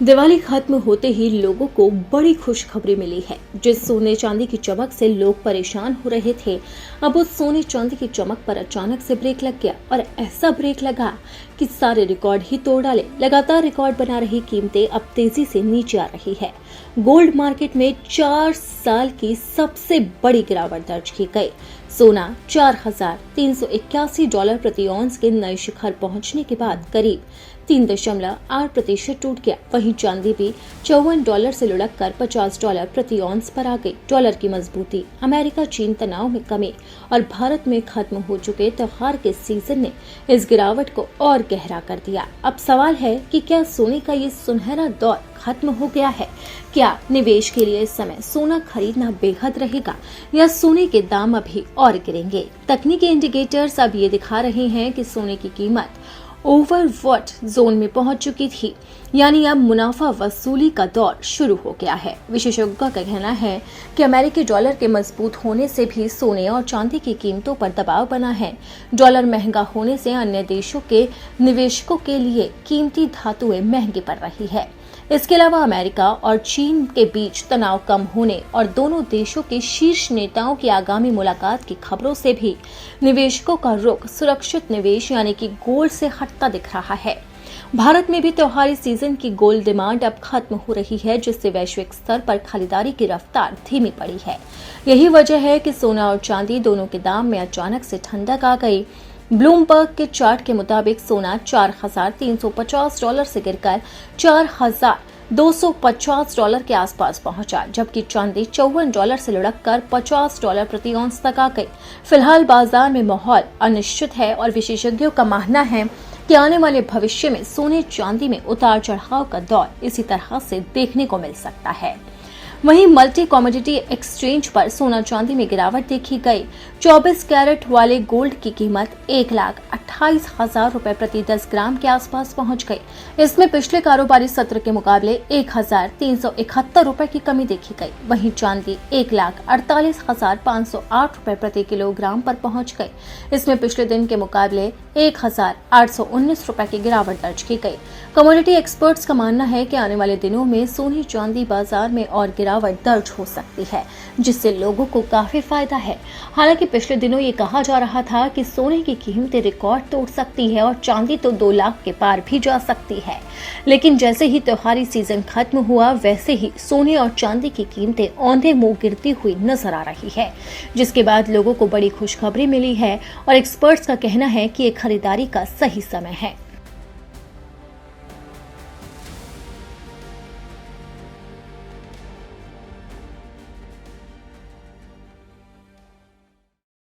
दिवाली खत्म होते ही लोगों को बड़ी खुशखबरी मिली है। जिस सोने चांदी की चमक से लोग परेशान हो रहे थे, अब उस सोने चांदी की चमक पर अचानक से ब्रेक लग गया और ऐसा ब्रेक लगा कि सारे रिकॉर्ड ही तोड़ डाले। लगातार रिकॉर्ड बना रही कीमतें अब तेजी से नीचे आ रही है। गोल्ड मार्केट में 4 साल की सबसे बड़ी गिरावट दर्ज की गई। सोना $4,381 प्रति औंस के नए शिखर पहुंचने के बाद करीब 3.8% टूट गया। वहीं चांदी भी $54 से लुढ़ककर $50 प्रति औंस पर आ गई। डॉलर की मजबूती, अमेरिका चीन तनाव में कमी और भारत में खत्म हो चुके त्योहार के सीजन ने इस गिरावट को और गहरा कर दिया। अब सवाल है कि क्या सोने का ये सुनहरा दौर खत्म हो गया है? क्या निवेश के लिए इस समय सोना खरीदना बेहद रहेगा या सोने के दाम अभी और गिरेंगे? तकनीकी इंडिकेटर्स अब ये दिखा रहे हैं कि सोने की कीमत ओवरबॉट जोन में पहुंच चुकी थी, यानी अब मुनाफा वसूली का दौर शुरू हो गया है। विशेषज्ञों का कहना है कि अमेरिकी डॉलर के मजबूत होने से भी सोने और चांदी की कीमतों पर दबाव बना है। डॉलर महंगा होने से अन्य देशों के निवेशकों के लिए कीमती धातुएं महंगी पड़ रही है। इसके अलावा अमेरिका और चीन के बीच तनाव कम होने और दोनों देशों के शीर्ष नेताओं की आगामी मुलाकात की खबरों से भी निवेशकों का रुख सुरक्षित निवेश यानी कि गोल्ड से हटता दिख रहा है। भारत में भी त्योहारी सीजन की गोल्ड डिमांड अब खत्म हो रही है, जिससे वैश्विक स्तर पर खरीदारी की रफ्तार धीमी पड़ी है। यही वजह है कि सोना और चांदी दोनों के दाम में अचानक से ठंडक आ गई। ब्लूमबर्ग के चार्ट के मुताबिक सोना $4,350 से गिरकर $4,250 के आसपास पहुंचा, जबकि चांदी $54 से लुढ़ककर $50 प्रति औंस तक आ गई। फिलहाल बाजार में माहौल अनिश्चित है और विशेषज्ञों का मानना है कि आने वाले भविष्य में सोने चांदी में उतार चढ़ाव का दौर इसी तरह से देखने को मिल सकता है। वहीं मल्टी कमोडिटी एक्सचेंज पर सोना चांदी में गिरावट देखी गई। 24 कैरेट वाले गोल्ड की कीमत $1,28,000 प्रति 10 ग्राम के आसपास पहुंच गई। इसमें पिछले कारोबारी सत्र के मुकाबले $1,371 की कमी देखी गई। वहीं चांदी $1,48,508 प्रति किलोग्राम पर पहुंच गई। इसमें पिछले दिन के मुकाबले $1,819 की गिरावट दर्ज की गई। कमोडिटी एक्सपर्ट्स का मानना है कि आने वाले दिनों में सोने चांदी बाजार में और गिरावट दर्ज हो सकती है, जिससे लोगों को काफी फायदा है। हालांकि पिछले दिनों ये कहा जा रहा था कि सोने की कीमतें रिकॉर्ड तोड़ सकती है और चांदी तो 2 लाख के पार भी जा सकती है, लेकिन जैसे ही त्योहारी सीजन खत्म हुआ वैसे ही सोने और चांदी की कीमतें औंधे मुंह गिरती हुई नजर आ रही है, जिसके बाद लोगों को बड़ी खुशखबरी मिली है और एक्सपर्ट्स का कहना है कि ये खरीदारी का सही समय है।